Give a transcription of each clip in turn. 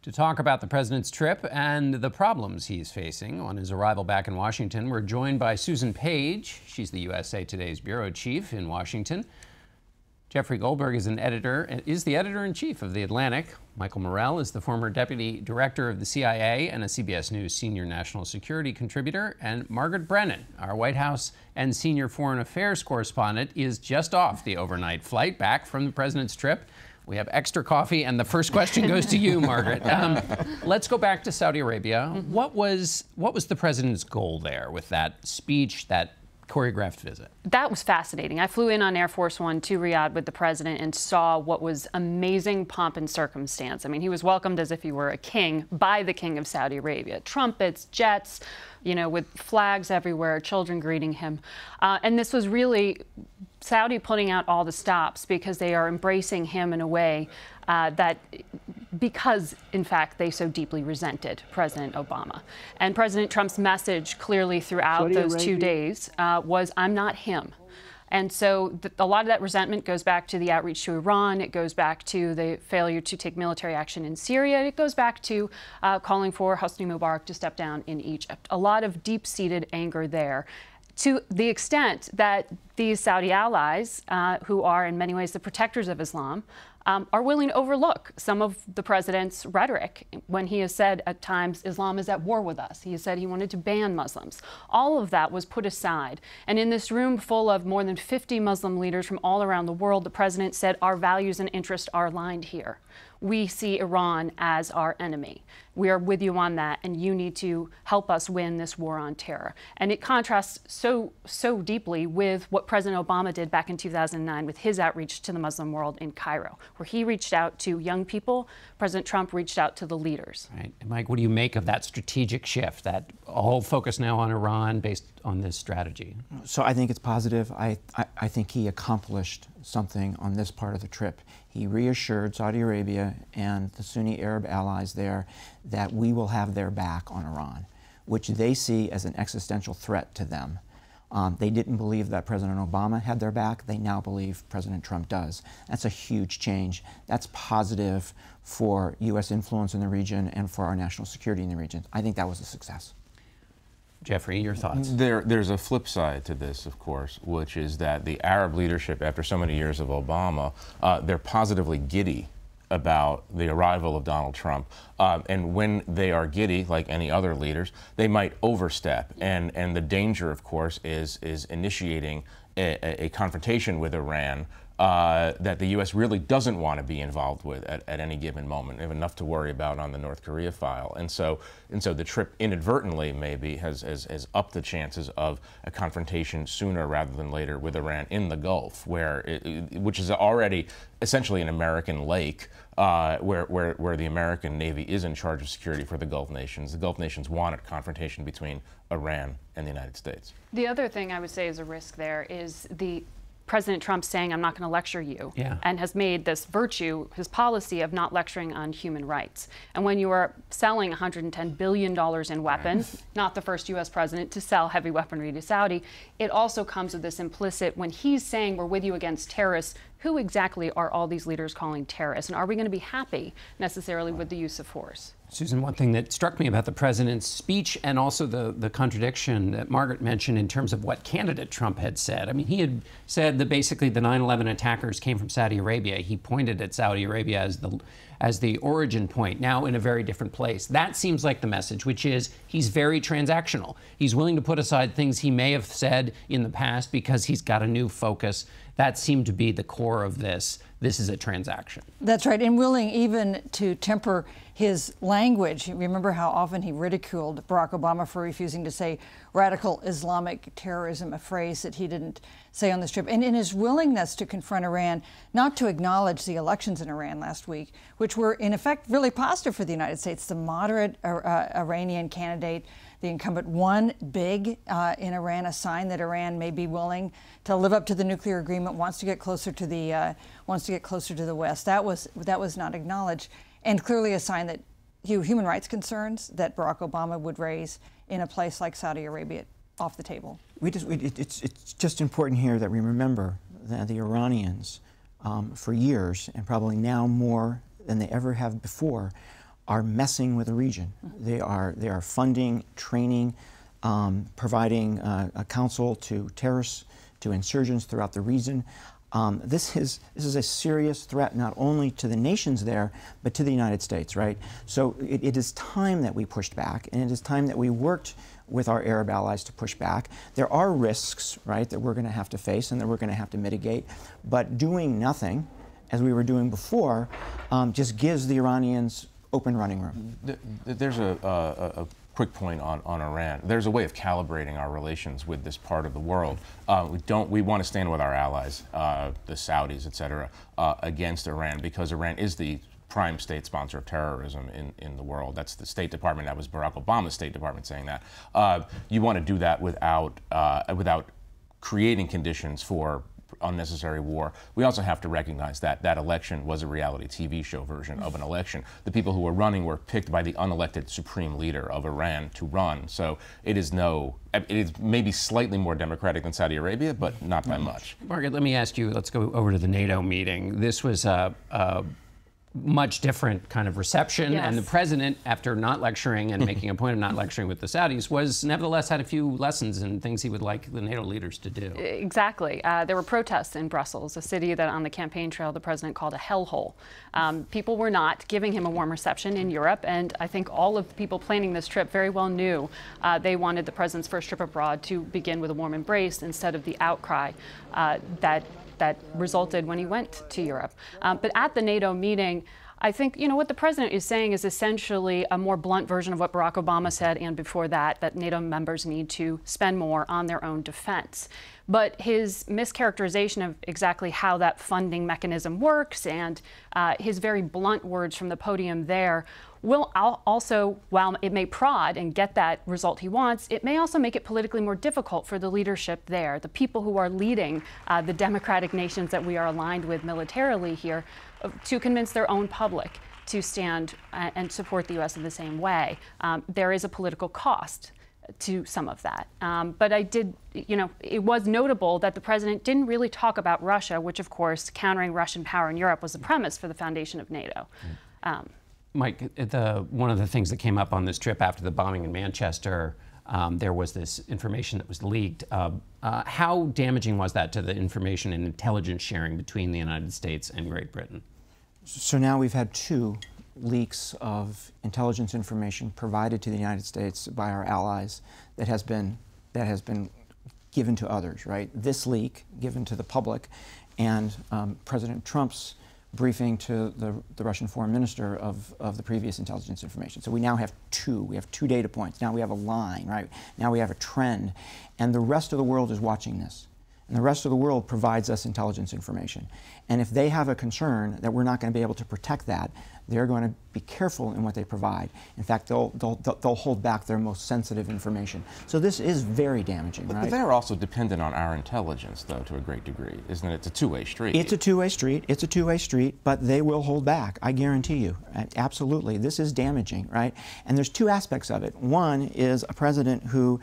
To talk about the president's trip and the problems he's facing on his arrival back in Washington, we're joined by Susan Page. She's the USA Today's bureau chief in Washington. Jeffrey Goldberg is the editor-in-chief of The Atlantic. Michael Morrell is the former deputy director of the CIA and a CBS News senior national security contributor. And Margaret Brennan, our White House and senior foreign affairs correspondent, is just off the overnight flight back from the president's trip. We have extra coffee, and the first question goes to you, Margaret. Let's go back to Saudi Arabia. Mm-hmm. What was the president's goal there with that speech, that choreographed visit? That was fascinating. I flew in on Air Force One to Riyadh with the president and saw what was amazing pomp and circumstance. I mean, he was welcomed as if he were a king by the king of Saudi Arabia. Trumpets, jets, you know, with flags everywhere, children greeting him. And this was really Saudi putting out all the stops because they are embracing him in a way because, in fact, they so deeply resented President Obama. And President Trump's message clearly throughout those 2 days was, I'm not him. And so a lot of that resentment goes back to the outreach to Iran. It goes back to the failure to take military action in Syria. It goes back to calling for Hosni Mubarak to step down in Egypt. A lot of deep-seated anger there, to the extent that these Saudi allies, who are in many ways the protectors of Islam, are willing to overlook some of the president's rhetoric when he has said at times Islam is at war with us. He has said he wanted to ban Muslims. All of that was put aside. And in this room full of more than 50 Muslim leaders from all around the world, the president said our values and interests are aligned here. We see Iran as our enemy. We are with you on that, and you need to help us win this war on terror. And it contrasts so deeply with what President Obama did back in 2009 with his outreach to the Muslim world in Cairo, where he reached out to young people. President Trump reached out to the leaders. Right. And Mike, what do you make of that strategic shift, that whole focus now on Iran based on this strategy? So I think it's positive. I think he accomplished something on this part of the trip. He reassured Saudi Arabia and the Sunni Arab allies there that we will have their back on Iran, which they see as an existential threat to them. They didn't believe that President Obama had their back. They now believe President Trump does. That's a huge change. That's positive for U.S. influence in the region and for our national security in the region. I think that was a success. Jeffrey, your thoughts? There's a flip side to this, of course, which is that the Arab leadership, after so many years of Obama, they're positively giddy about the arrival of Donald Trump. And when they are giddy, like any other leaders, they might overstep. And the danger, of course, is initiating a confrontation with Iran that the U.S. really doesn't want to be involved with at any given moment. They have enough to worry about on the North Korea file. And so the trip inadvertently maybe has upped the chances of a confrontation sooner rather than later with Iran in the Gulf, which is already essentially an American lake, where the American Navy is in charge of security for the Gulf nations. The Gulf nations want a confrontation between Iran and the United States. The other thing I would say is a risk there is President Trump saying, I'm not going to lecture you, and has made this virtue, his policy of not lecturing on human rights. And when you are selling $110 billion in weapons, not the first U.S. president to sell heavy weaponry to Saudi, it also comes with this implicit, when he's saying we're with you against terrorists, who exactly are all these leaders calling terrorists? And are we going to be happy necessarily with the use of force? Susan, one thing that struck me about the president's speech and also the contradiction that Margaret mentioned in terms of what candidate Trump had said. I mean, he had said that basically the 9/11 attackers came from Saudi Arabia. He pointed at Saudi Arabia as the origin point, now in a very different place. That seems like the message, which is he's very transactional. He's willing to put aside things he may have said in the past because he's got a new focus. That seemed to be the core of this. This is a transaction. That's right, and willing even to temper his language. Remember how often he ridiculed Barack Obama for refusing to say radical Islamic terrorism, a phrase that he didn't say on this trip. And in his willingness to confront Iran, not to acknowledge the elections in Iran last week, which were in effect really positive for the United States. The moderate Iranian candidate, the incumbent, won big in Iran, a sign that Iran may be willing to live up to the nuclear agreement, wants to get closer to the West. That was not acknowledged, and clearly a sign that human rights concerns that Barack Obama would raise in a place like Saudi Arabia off the table. It's just important here that we remember that the Iranians, for years, and probably now more than they ever have before, are messing with the region. They are funding, training, providing counsel to terrorists, to insurgents throughout the region. This is a serious threat not only to the nations there, but to the United States, right? So it is time that we pushed back, and it is time that we worked with our Arab allies to push back. There are risks, right, that we're going to have to face and that we're going to have to mitigate, but doing nothing, as we were doing before, just gives the Iranians open running room. There's a quick point on Iran. There's a way of calibrating our relations with this part of the world. We want to stand with our allies, the Saudis, et cetera, against Iran, because Iran is the prime state sponsor of terrorism in the world. That's the State Department. That was Barack Obama's State Department saying that. You want to do that without creating conditions for unnecessary war. We also have to recognize that that election was a reality TV show version of an election. The people who were running were picked by the unelected supreme leader of Iran to run. So it is maybe slightly more democratic than Saudi Arabia, but not by much. Margaret, let me ask you, let's go over to the NATO meeting. This was a much different kind of reception, yes. And the president, after not lecturing and making a point of not lecturing with the Saudis, was nevertheless had a few lessons and things he would like the NATO leaders to do. Exactly. There were protests in Brussels, a city that on the campaign trail the president called a hellhole. People were not giving him a warm reception in Europe, and I think all of the people planning this trip very well knew they wanted the president's first trip abroad to begin with a warm embrace instead of the outcry that resulted when he went to Europe. But at the NATO meeting, I think, what the president is saying is essentially a more blunt version of what Barack Obama said, and before that NATO members need to spend more on their own defense. But his mischaracterization of exactly how that funding mechanism works and his very blunt words from the podium there will also, while it may prod and get that result he wants, it may also make it politically more difficult for the leadership there, the people who are leading the democratic nations that we are aligned with militarily here, to convince their own public to stand and support the U.S. in the same way. There is a political cost to some of that. But it was notable that the president didn't really talk about Russia, which of course, countering Russian power in Europe was the premise for the foundation of NATO. Mike, one of the things that came up on this trip after the bombing in Manchester, there was this information that was leaked. How damaging was that to the information and intelligence sharing between the United States and Great Britain? So now we've had 2 leaks of intelligence information provided to the United States by our allies that has been given to others, right? This leak given to the public, and President Trump's briefing to the Russian foreign minister of the previous intelligence information. So we now have 2. We have 2 data points. Now we have a line, right? Now we have a trend. And the rest of the world is watching this. And the rest of the world provides us intelligence information. And if they have a concern that we're not going to be able to protect that, they're going to be careful in what they provide. In fact, they'll hold back their most sensitive information. So this is very damaging, right? But they're also dependent on our intelligence, though, to a great degree, isn't it? It's a two-way street. It's a two-way street. It's a two-way street, but they will hold back, I guarantee you. Absolutely. This is damaging, right? And there's 2 aspects of it. One is a president who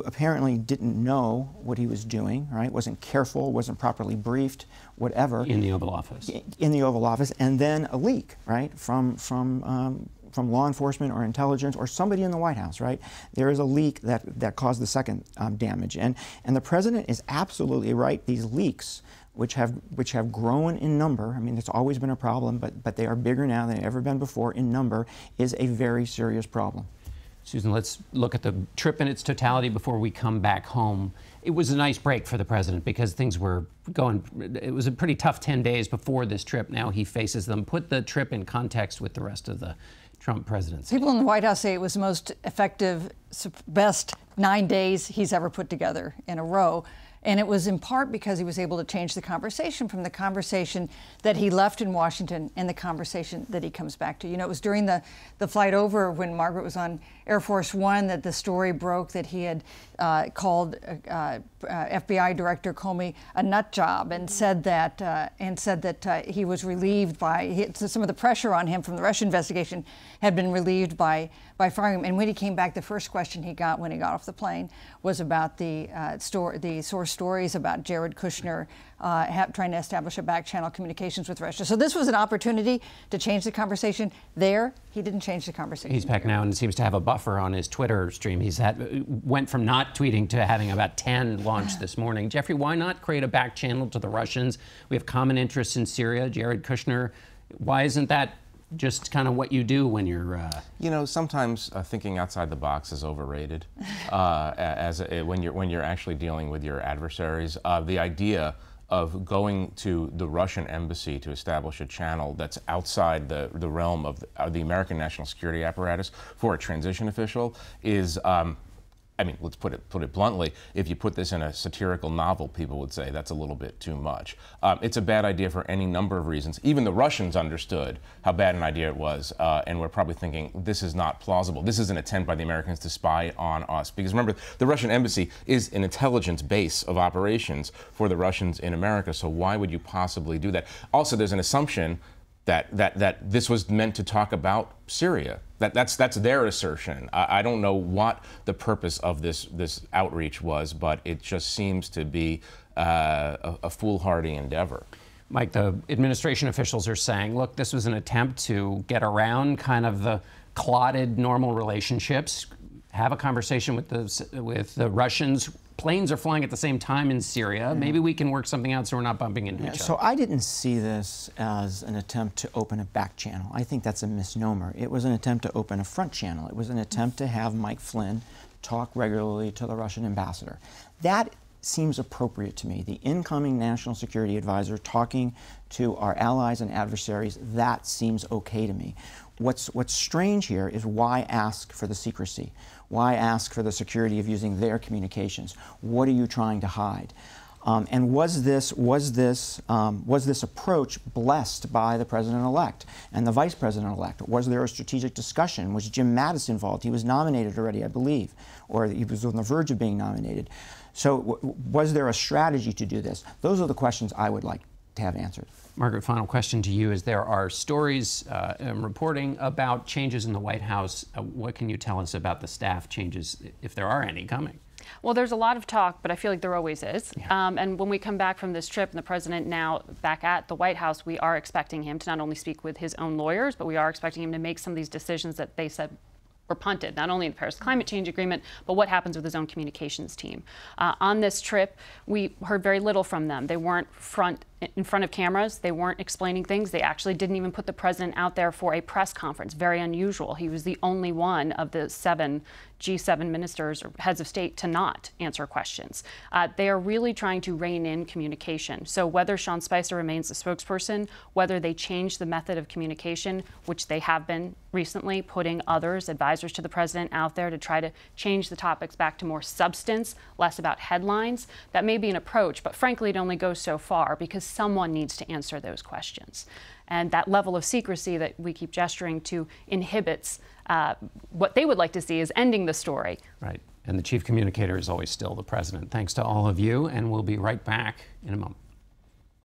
apparently didn't know what he was doing, right? Wasn't careful, wasn't properly briefed, whatever. In the Oval Office. In the Oval Office, and then a leak, right, from law enforcement or intelligence or somebody in the White House, right? There is a leak that caused the second damage, and the president is absolutely right. These leaks, which have grown in number, I mean, it's always been a problem, but they are bigger now than they've ever been before in number, is a very serious problem. Susan, let's look at the trip in its totality before we come back home. It was a nice break for the president because things were going, it was a pretty tough 10 days before this trip. Now he faces them. Put the trip in context with the rest of the Trump presidency. People in the White House say it was the most effective, best 9 days he's ever put together in a row. And it was in part because he was able to change the conversation from the conversation that he left in Washington and the conversation that he comes back to. It was during the flight over when Margaret was on Air Force One that the story broke that he had called FBI Director Comey a nut job and said that he was relieved by some of the pressure on him from the Russia investigation had been relieved by firing him. And when he came back, the first question he got when he got off the plane was about the source stories about Jared Kushner trying to establish a back-channel communications with Russia. So this was an opportunity to change the conversation. There, he didn't change the conversation. He's back now and seems to have a buffer on his Twitter stream. Went from not tweeting to having about 10 launched this morning. Jeffrey, why not create a back channel to the Russians? We have common interests in Syria. Jared Kushner, why isn't that just kind of what you do when you're... You know, sometimes thinking outside the box is overrated when you're actually dealing with your adversaries. The idea of going to the Russian embassy to establish a channel that's outside the realm of the American national security apparatus for a transition official is... I mean, let's put it bluntly, if you put this in a satirical novel, people would say that's a little bit too much. It's a bad idea for any number of reasons. Even the Russians understood how bad an idea it was, and were probably thinking, this is not plausible. This is an attempt by the Americans to spy on us. Because remember, the Russian embassy is an intelligence base of operations for the Russians in America, so why would you possibly do that? Also, there's an assumption that this was meant to talk about Syria. That's their assertion. I don't know what the purpose of this outreach was, but it just seems to be a foolhardy endeavor. Mike, the administration officials are saying, look, this was an attempt to get around kind of the clotted normal relationships, have a conversation with the Russians. Planes are flying at the same time in Syria. Maybe we can work something out so we're not bumping into each other. So I didn't see this as an attempt to open a back channel. I think that's a misnomer. It was an attempt to open a front channel. It was an attempt to have Mike Flynn talk regularly to the Russian ambassador. That seems appropriate to me. The incoming national security advisor talking to our allies and adversaries, that seems okay to me. What's strange here is why ask for the secrecy? Why ask for the security of using their communications? What are you trying to hide? And was this approach blessed by the president-elect and the vice president-elect? Was there a strategic discussion? Was Jim Mattis involved? He was nominated already, I believe, or he was on the verge of being nominated. So was there a strategy to do this? Those are the questions I would like to have answered. Margaret, final question to you is there are stories reporting about changes in the White House. What can you tell us about the staff changes, if there are any coming? Well, there's a lot of talk, but I feel like there always is. Yeah. And when we come back from this trip and the president now back at the White House, we are expecting him to not only speak with his own lawyers, but we are expecting him to make some of these decisions that they said were punted, not only in the Paris Climate Change Agreement, but what happens with his own communications team. On this trip, we heard very little from them. They weren't in front of cameras. They weren't explaining things. They actually didn't even put the president out there for a press conference. Very unusual. He was the only one of the 7 G7 ministers or heads of state to not answer questions. They are really trying to rein in communication. So whether Sean Spicer remains the spokesperson, whether they change the method of communication, which they have been recently, putting others, advisors to the president out there to try to change the topics back to more substance, less about headlines, that may be an approach, but frankly, it only goes so far because someone needs to answer those questions. And that level of secrecy that we keep gesturing to inhibits what they would like to see is ending the story. Right. And the chief communicator is always still the president. Thanks to all of you, and we'll be right back in a moment.